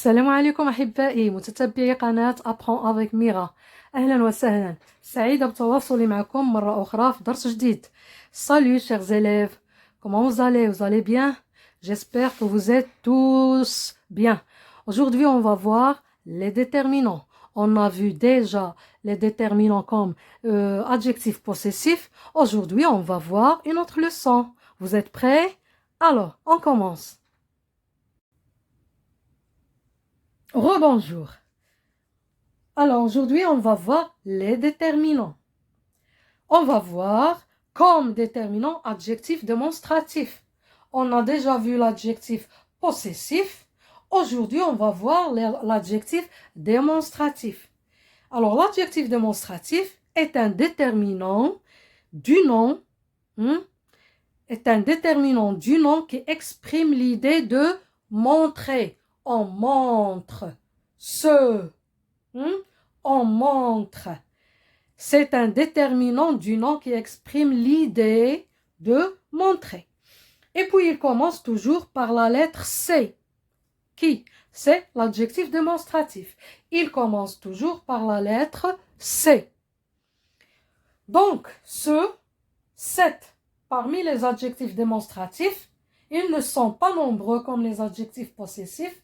السلام عليكم أحبائي متتبعي قناة أبخون افيك ميرا. أهلا وسهلا، سعيدة بتواصلي معكم مرة أخرى في درس جديد. Salut chers élèves, comment vous allez? Vous allez bien? J'espère que vous êtes tous bien. Aujourd'hui on va voir les déterminants. On a vu déjà les déterminants comme adjectifs possessifs. Aujourd'hui on va voir une autre leçon. Vous êtes prêts? Alors, on commence. Rebonjour. Alors aujourd'hui, on va voir les déterminants. On va voir comme déterminant adjectif démonstratif. On a déjà vu l'adjectif possessif. Aujourd'hui, on va voir l'adjectif démonstratif. Alors l'adjectif démonstratif est un déterminant du nom, qui exprime l'idée de montrer. On montre on montre. C'est un déterminant du nom qui exprime l'idée de montrer. Et puis il commence toujours par la lettre C, qui c'est l'adjectif démonstratif. Il commence toujours par la lettre C. Donc, cette, parmi les adjectifs démonstratifs, ils ne sont pas nombreux comme les adjectifs possessifs.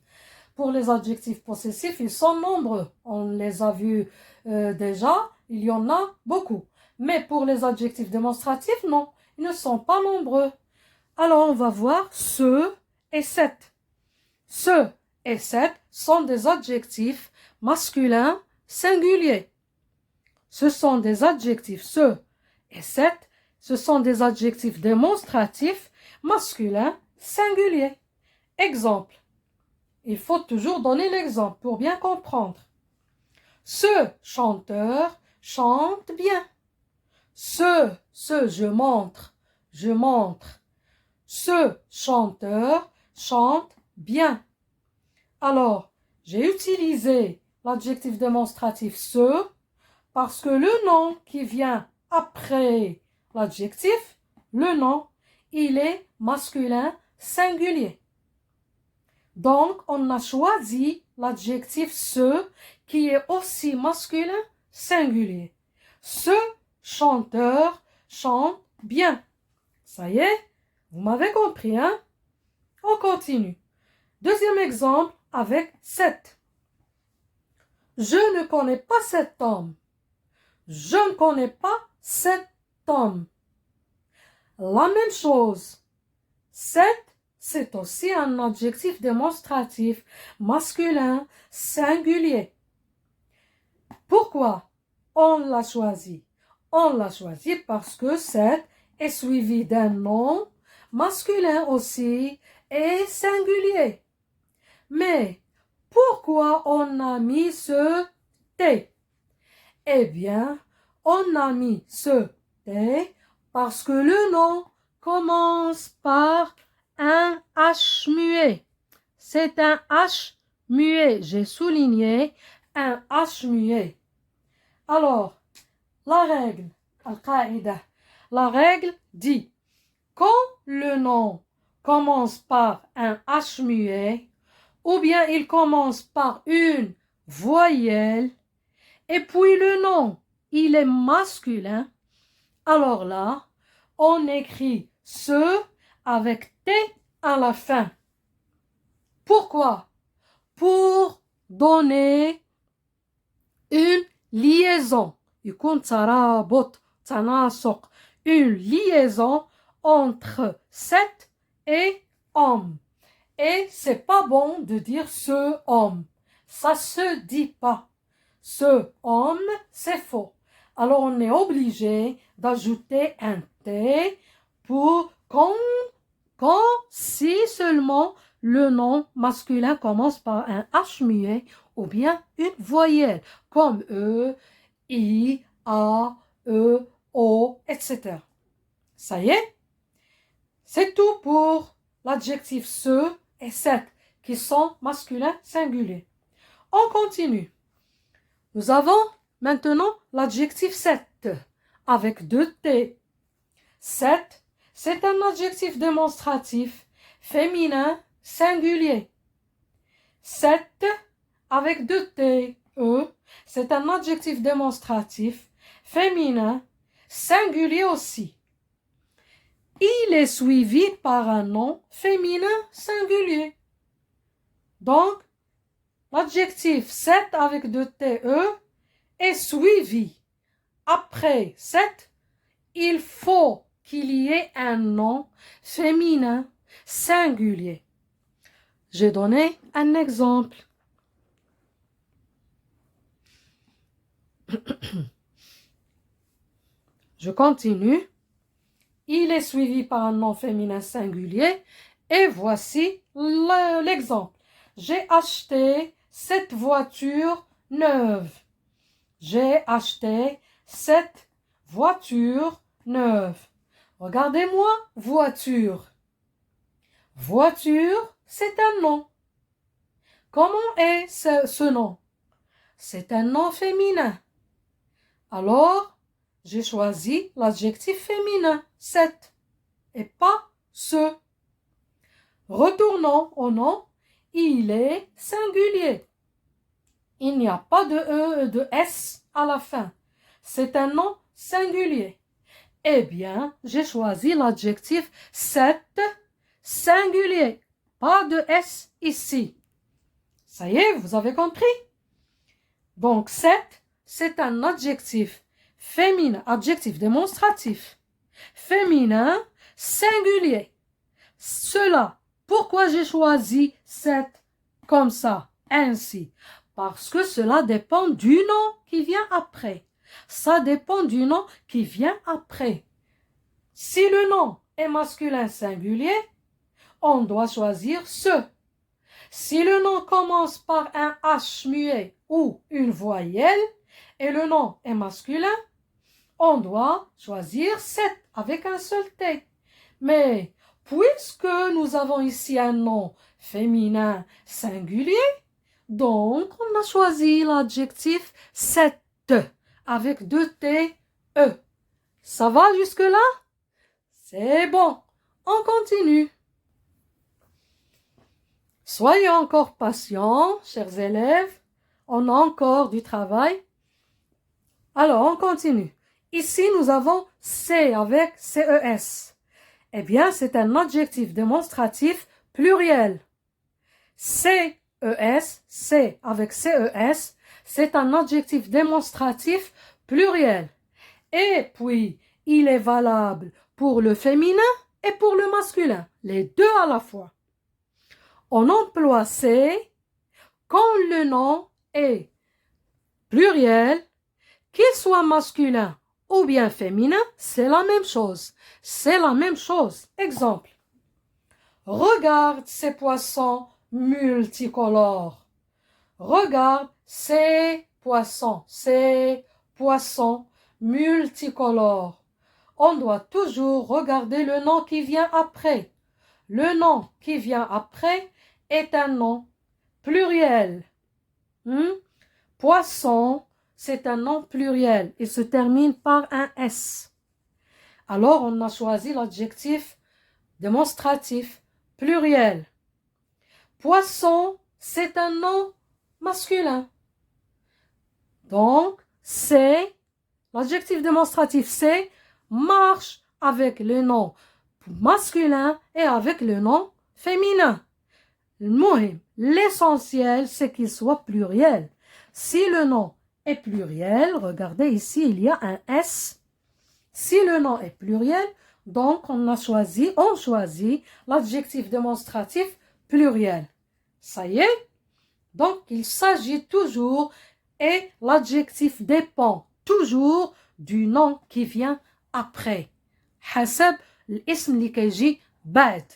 Pour les adjectifs possessifs, ils sont nombreux. On les a vus déjà, il y en a beaucoup. Mais pour les adjectifs démonstratifs, non, ils ne sont pas nombreux. Alors, on va voir ce et cette. Ce et cette sont des adjectifs masculins singuliers. Ce sont des adjectifs ce et cette, ce sont des adjectifs démonstratifs masculins singuliers. Exemple. Il faut toujours donner l'exemple pour bien comprendre. Ce chanteur chante bien. Je montre. Ce chanteur chante bien. Alors, j'ai utilisé l'adjectif démonstratif ce parce que le nom qui vient après l'adjectif, le nom, il est masculin singulier. Donc, on a choisi l'adjectif ce qui est aussi masculin singulier. Ce chanteur chante bien. Ça y est, vous m'avez compris, hein? On continue. Deuxième exemple avec cette. Je ne connais pas cet homme. Je ne connais pas cet homme. La même chose. Cette, c'est aussi un adjectif démonstratif masculin singulier. Pourquoi on l'a choisi? On l'a choisi parce que cette est suivi d'un nom masculin aussi et singulier. Mais pourquoi on a mis ce T? Eh bien, on a mis ce T parce que le nom commence par un H muet. C'est un H muet. J'ai souligné un H muet. Alors, la règle, la règle dit, quand le nom commence par un H muet, ou bien il commence par une voyelle, et puis le nom, il est masculin, alors là, on écrit ce avec T à la fin. Pourquoi? Pour donner une liaison. Une liaison entre cette et homme. Et c'est pas bon de dire ce homme. Ça se dit pas. Ce homme, c'est faux. Alors on est obligé d'ajouter un T pour quand si seulement le nom masculin commence par un H muet ou bien une voyelle comme E, I, A, E, O, etc. Ça y est? C'est tout pour l'adjectif ce et cette qui sont masculins singuliers. On continue. Nous avons maintenant l'adjectif cette avec deux T. Cette, c'est un adjectif démonstratif féminin singulier. 7 avec deux T, E, c'est un adjectif démonstratif, féminin, singulier aussi. Il est suivi par un nom féminin singulier. Donc, l'adjectif 7 avec deux T, E est suivi. Après 7, il faut qu'il y ait un nom féminin singulier. J'ai donné un exemple. Je continue. Il est suivi par un nom féminin singulier et voici l'exemple. J'ai acheté cette voiture neuve. J'ai acheté cette voiture neuve. Regardez-moi, voiture. Voiture, c'est un nom. Comment est ce nom? C'est un nom féminin. Alors, j'ai choisi l'adjectif féminin, cette, et pas ce. Retournons au nom, il est singulier. Il n'y a pas de E et de S à la fin. C'est un nom singulier. Eh bien, j'ai choisi l'adjectif cette singulier. Pas de S ici. Ça y est, vous avez compris? Donc, cette, c'est un adjectif féminin, adjectif démonstratif. Féminin, singulier. Cela, pourquoi j'ai choisi cette comme ça, ainsi? Parce que cela dépend du nom qui vient après. Ça dépend du nom qui vient après. Si le nom est masculin singulier, on doit choisir ce. Si le nom commence par un H muet ou une voyelle et le nom est masculin, on doit choisir cette avec un seul T. Mais puisque nous avons ici un nom féminin singulier, donc on a choisi l'adjectif cette avec deux T, E. Ça va jusque-là? C'est bon. On continue. Soyez encore patients, chers élèves. On a encore du travail. Alors, on continue. Ici, nous avons C avec CES. Eh bien, c'est un adjectif démonstratif pluriel. CES, C avec CES, c'est un adjectif démonstratif pluriel. Et puis, il est valable pour le féminin et pour le masculin, les deux à la fois. On emploie C quand le nom est pluriel, qu'il soit masculin ou bien féminin, c'est la même chose. C'est la même chose. Exemple. Regarde ces poissons multicolores. Regarde ces poissons multicolores. On doit toujours regarder le nom qui vient après. Le nom qui vient après est un nom pluriel. Poisson, c'est un nom pluriel. Il se termine par un S. Alors, on a choisi l'adjectif démonstratif pluriel. Poisson, c'est un nom masculin. Donc, c'est, l'adjectif démonstratif c'est, marche avec le nom masculin et avec le nom féminin. L'essentiel, c'est qu'il soit pluriel. Si le nom est pluriel, regardez ici, il y a un S. Si le nom est pluriel, donc on choisit l'adjectif démonstratif pluriel. Ça y est? Donc, il s'agit toujours, et l'adjectif dépend toujours du nom qui vient après. حسب الاسم اللي كيجي بعد.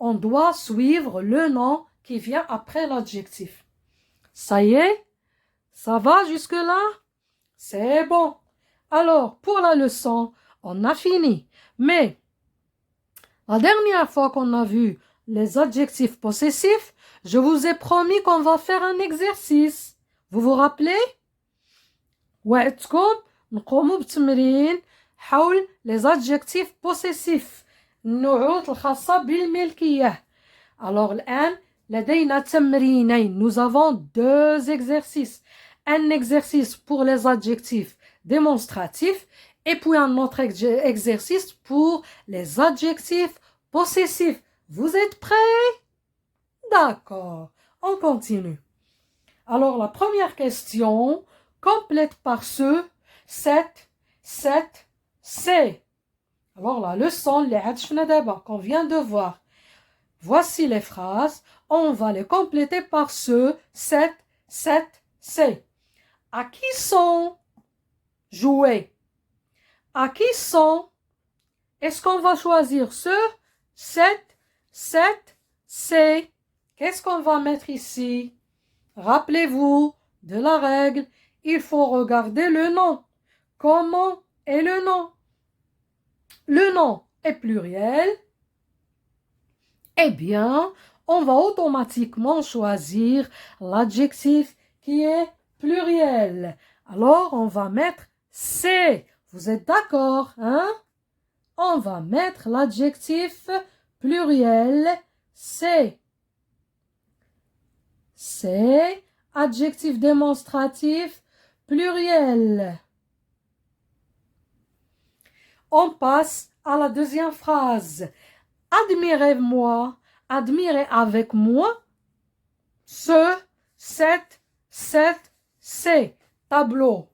On doit suivre le nom qui vient après l'adjectif. Ça y est? Ça va jusque-là? C'est bon. Alors, pour la leçon, on a fini. Mais, la dernière fois qu'on a vu les adjectifs possessifs, je vous ai promis qu'on va faire un exercice. Vous vous rappelez? وعدتكم نقوموا بتمرين حول les adjectifs possessifs. النعوت الخاصة بالملكية. Alors الآن لدينا تمرينين. Nous avons deux exercices. Un exercice pour les adjectifs démonstratifs et puis un autre exercice pour les adjectifs possessifs. Vous êtes prêts? D'accord. On continue. Alors, la première question complète par ce 7, c'est. Alors, la leçon, qu'on vient de voir. Voici les phrases. On va les compléter par ce 7, c'est. À qui sont joués? À qui sont? Est-ce qu'on va choisir ce 7, c'est? Qu'est-ce qu'on va mettre ici? Rappelez-vous de la règle. Il faut regarder le nom. Comment est le nom? Le nom est pluriel. Eh bien, on va automatiquement choisir l'adjectif qui est pluriel. Alors, on va mettre c'est. Vous êtes d'accord, hein? On va mettre l'adjectif pluriel c'est. C'est, adjectif démonstratif pluriel. On passe à la deuxième phrase. Admirez-moi, admirez avec moi ce, cette, c'est. Tableau.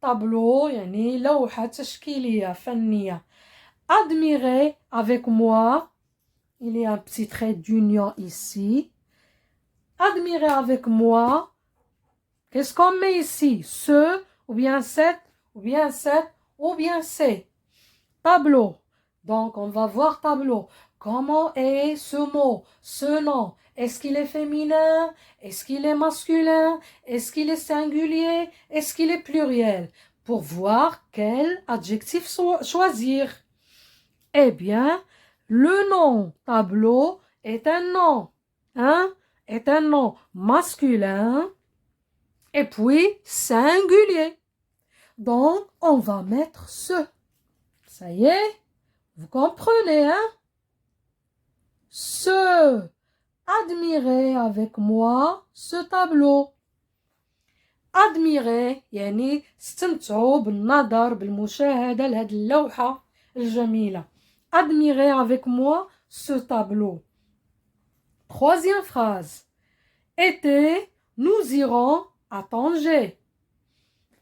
Tableau, يعني لوحة تشكيلية فنية. Admirez avec moi. Il y a un petit trait d'union ici. Admirez avec moi. Qu'est-ce qu'on met ici? Ce, ou bien cette, ou bien cette, ou bien c'est. Tableau. Donc, on va voir tableau. Comment est ce mot, ce nom? Est-ce qu'il est féminin? Est-ce qu'il est masculin? Est-ce qu'il est singulier? Est-ce qu'il est pluriel? Pour voir quel adjectif choisir. Eh bien, le nom tableau est un nom. Hein? Est un nom masculin et puis singulier. Donc, on va mettre ce. Ça y est? Vous comprenez, hein? Ce. Admirez avec moi ce tableau. Admirez يعني استمتعوا بالنظر بالمشاهدة لهذه اللوحة الجميلة. Admirez avec moi ce tableau. Troisième phrase. Été, nous irons à Tanger.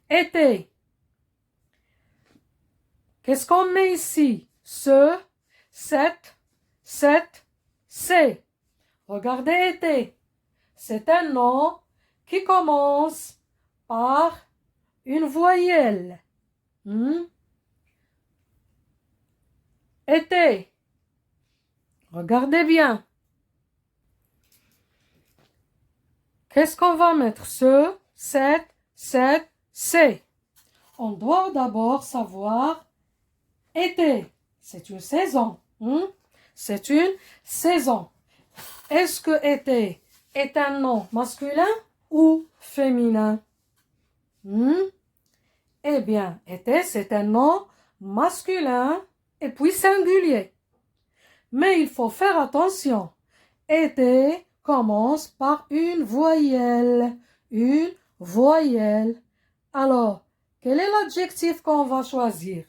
Été. Qu'est-ce qu'on met ici? Ce, cette, c'est. Regardez été. C'est un nom qui commence par une voyelle. Été. Regardez bien. Qu'est-ce qu'on va mettre? Ce, cette, c'est. On doit d'abord savoir été. C'est une saison. C'est une saison. Est-ce que été est un nom masculin ou féminin? Eh bien, été, c'est un nom masculin et puis singulier. Mais il faut faire attention. Été commence par une voyelle. Une voyelle. Alors, quel est l'adjectif qu'on va choisir?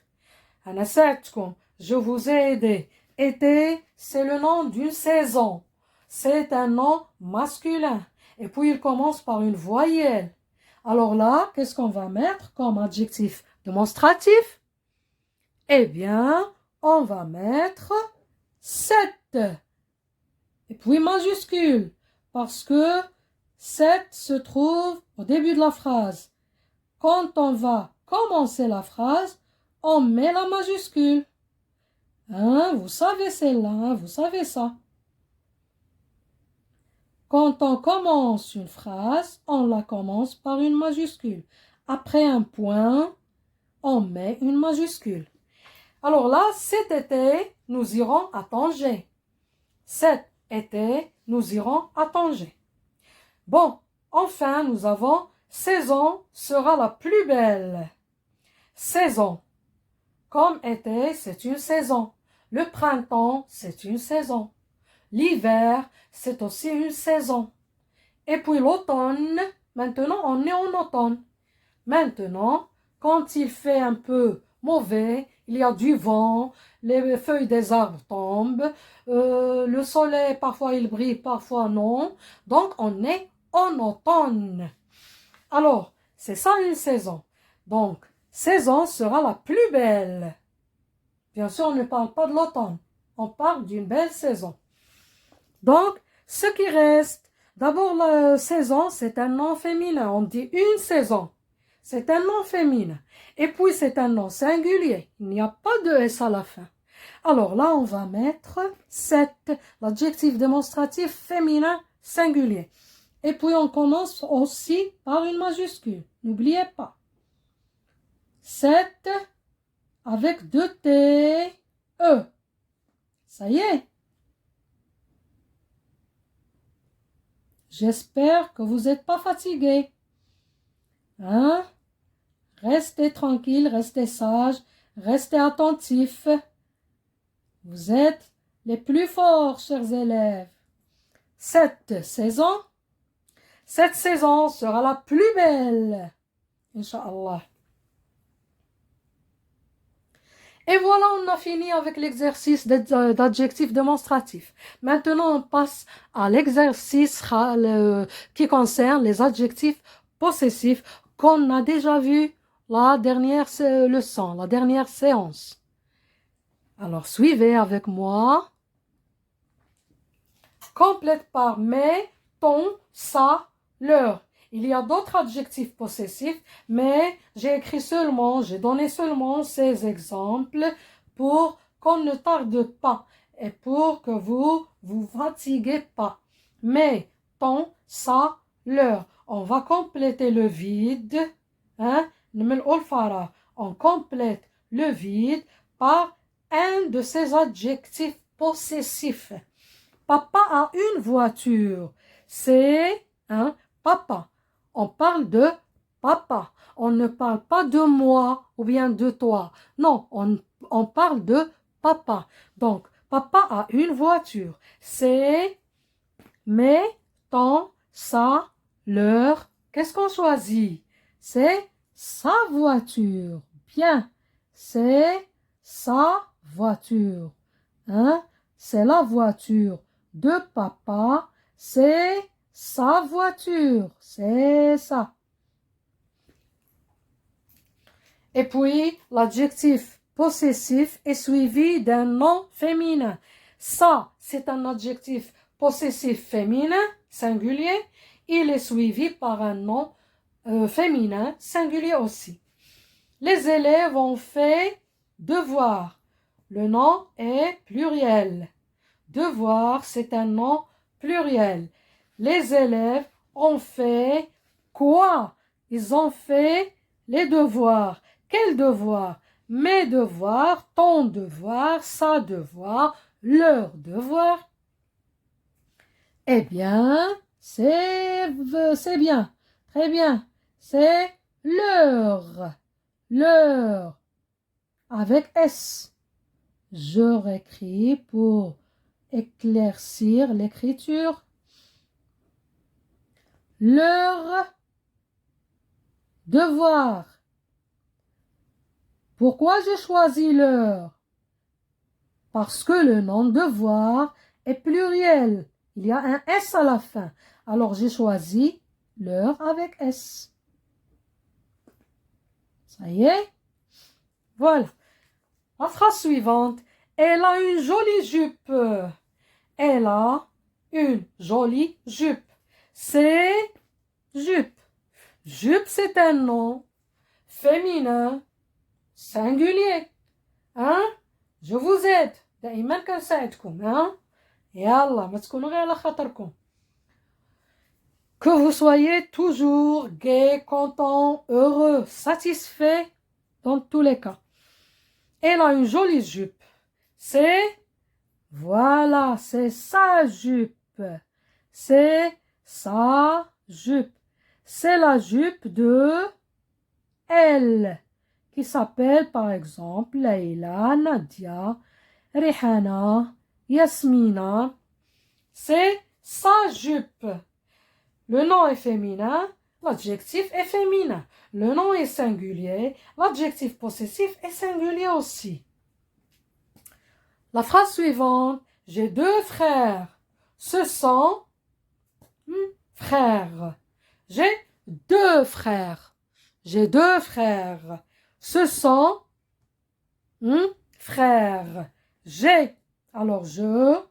Je vous ai aidé. Été, c'est le nom d'une saison. C'est un nom masculin. Et puis, il commence par une voyelle. Alors là, qu'est-ce qu'on va mettre comme adjectif démonstratif? Eh bien, on va mettre 7. Et puis majuscule. Parce que 7 se trouve au début de la phrase. Quand on va commencer la phrase, on met la majuscule. Vous savez celle-là, vous savez ça. Quand on commence une phrase, on la commence par une majuscule. Après un point, on met une majuscule. Alors là, cet été, nous irons à Tanger. Cet été, nous irons à Tanger. Bon, enfin, nous avons saison sera la plus belle. Saison. Comme été, c'est une saison. Le printemps, c'est une saison. l'hiver, c'est aussi une saison. Et puis l'automne, maintenant on est en automne. Maintenant, quand il fait un peu mauvais, il y a du vent, les feuilles des arbres tombent, le soleil parfois il brille, parfois non. Donc on est en automne. Alors, c'est ça une saison. Donc, saison sera la plus belle. Bien sûr, on ne parle pas de l'automne. On parle d'une belle saison. Donc, ce qui reste, d'abord la saison, c'est un nom féminin. On dit une saison. C'est un nom féminin. Et puis, c'est un nom singulier. Il n'y a pas de S à la fin. Alors là, on va mettre 7, l'adjectif démonstratif féminin singulier. Et puis, on commence aussi par une majuscule. N'oubliez pas. 7 avec 2 T, E. Ça y est. J'espère que vous n'êtes pas fatigués. Hein? Restez tranquille, restez sage, restez attentifs. Vous êtes les plus forts, chers élèves. Cette saison sera la plus belle. Inch'Allah. Et voilà, on a fini avec l'exercice d'adjectifs démonstratifs. Maintenant, on passe à l'exercice qui concerne les adjectifs possessifs qu'on a déjà vu la dernière leçon, la dernière séance. Alors, suivez avec moi. Complète par mes, ton, ça, leur. Il y a d'autres adjectifs possessifs, mais j'ai donné seulement ces exemples pour qu'on ne tarde pas et pour que vous vous fatiguez pas. Mais, ton, ça, leur. On va compléter le vide. Hein? On complète le vide par un de ces adjectifs possessifs. Papa a une voiture. C'est papa. On parle de papa. On ne parle pas de moi ou bien de toi. Non, on parle de papa. Donc, papa a une voiture. C'est mes, ton, ça, leur. Qu'est-ce qu'on choisit? C'est sa voiture. Bien. C'est sa voiture. C'est la voiture de papa. C'est sa voiture. C'est ça. Et puis, l'adjectif possessif est suivi d'un nom féminin. Ça, c'est un adjectif possessif féminin, singulier. Il est suivi par un nom féminin, singulier aussi. Les élèves ont fait devoir. Le nom est pluriel. Devoir, c'est un nom pluriel. Les élèves ont fait quoi? Ils ont fait les devoirs. Quels devoirs? Mes devoirs, ton devoir, sa devoir, leur devoir. Eh bien, c'est bien. Très bien. C'est leur. Leur. Avec S. Je réécris pour éclaircir l'écriture. Leur devoir. Pourquoi j'ai choisi leur? Parce que le nom devoir est pluriel. Il y a un S à la fin. Alors j'ai choisi leur avec S. Ça y est? Voilà. La phrase suivante. Elle a une jolie jupe. Elle a une jolie jupe. C'est jupe. Jupe, c'est un nom féminin singulier. Hein? Je vous aide. دائما كنساعدكم. Hein? يلا ما تكونوا غير على خاطركم. Que vous soyez toujours gai, content, heureux, satisfait dans tous les cas. Elle a une jolie jupe. Voilà, c'est sa jupe. C'est sa jupe. C'est la jupe de elle, qui s'appelle par exemple Leïla, Nadia, Rihana, Yasmina. c'est sa jupe. Le nom est féminin, l'adjectif est féminin. Le nom est singulier, l'adjectif possessif est singulier aussi. La phrase suivante, j'ai 2 frères. Ce sont frères. J'ai 2 frères. J'ai 2 frères. Ce sont frères. J'ai. Alors je.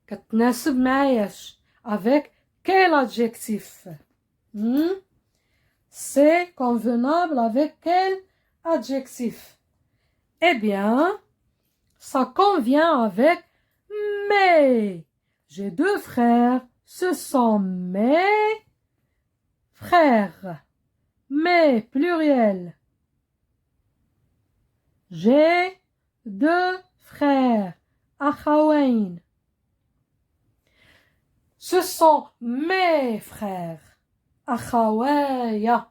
كتناسب معاياش. Avec quel adjectif? C'est convenable avec quel adjectif? Eh bien, ça convient avec mes. J'ai 2 frères. Ce sont mes frères. Mes, pluriel. J'ai 2 frères. أخوين. Ce sont mes frères. أخوايا.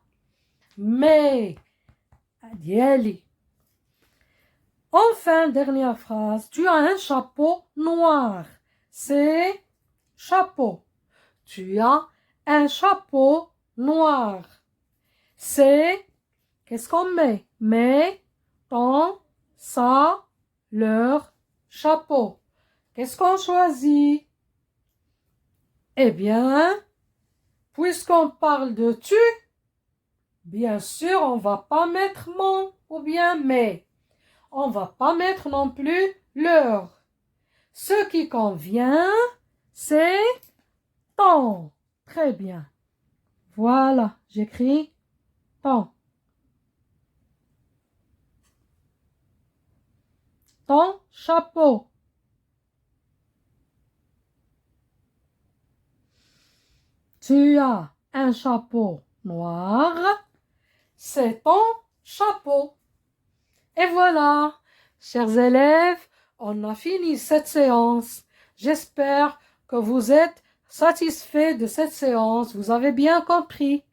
Mes. ديالي. Enfin, dernière phrase. Tu as un chapeau noir. C'est chapeau. Tu as un chapeau noir. C'est, qu'est-ce qu'on met? Mais, ton, ça, leur, chapeau. Qu'est-ce qu'on choisit? Eh bien, puisqu'on parle de tu, bien sûr, on va pas mettre mon ou bien mais. On va pas mettre non plus leur. Ce qui convient, c'est ton. Très bien. Voilà, j'écris ton. Ton chapeau. Tu as un chapeau noir. C'est ton chapeau. Et voilà, chers élèves, on a fini cette séance. J'espère que vous êtes satisfaits de cette séance. Vous avez bien compris.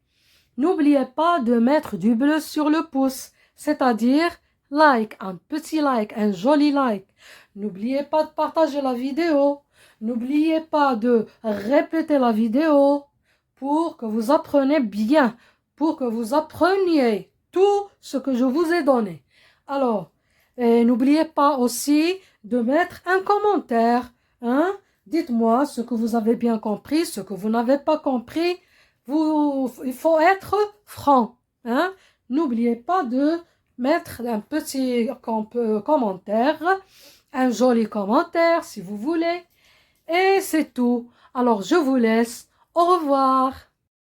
N'oubliez pas de mettre du bleu sur le pouce, c'est-à-dire like, un petit like, un joli like. N'oubliez pas de partager la vidéo. N'oubliez pas de répéter la vidéo pour que vous appreniez bien, pour que vous appreniez tout ce que je vous ai donné. Alors, n'oubliez pas aussi de mettre un commentaire. Dites-moi ce que vous avez bien compris, ce que vous n'avez pas compris. Il faut être franc. N'oubliez pas de mettre un petit commentaire, un joli commentaire si vous voulez. Et c'est tout. Alors, je vous laisse. Au revoir.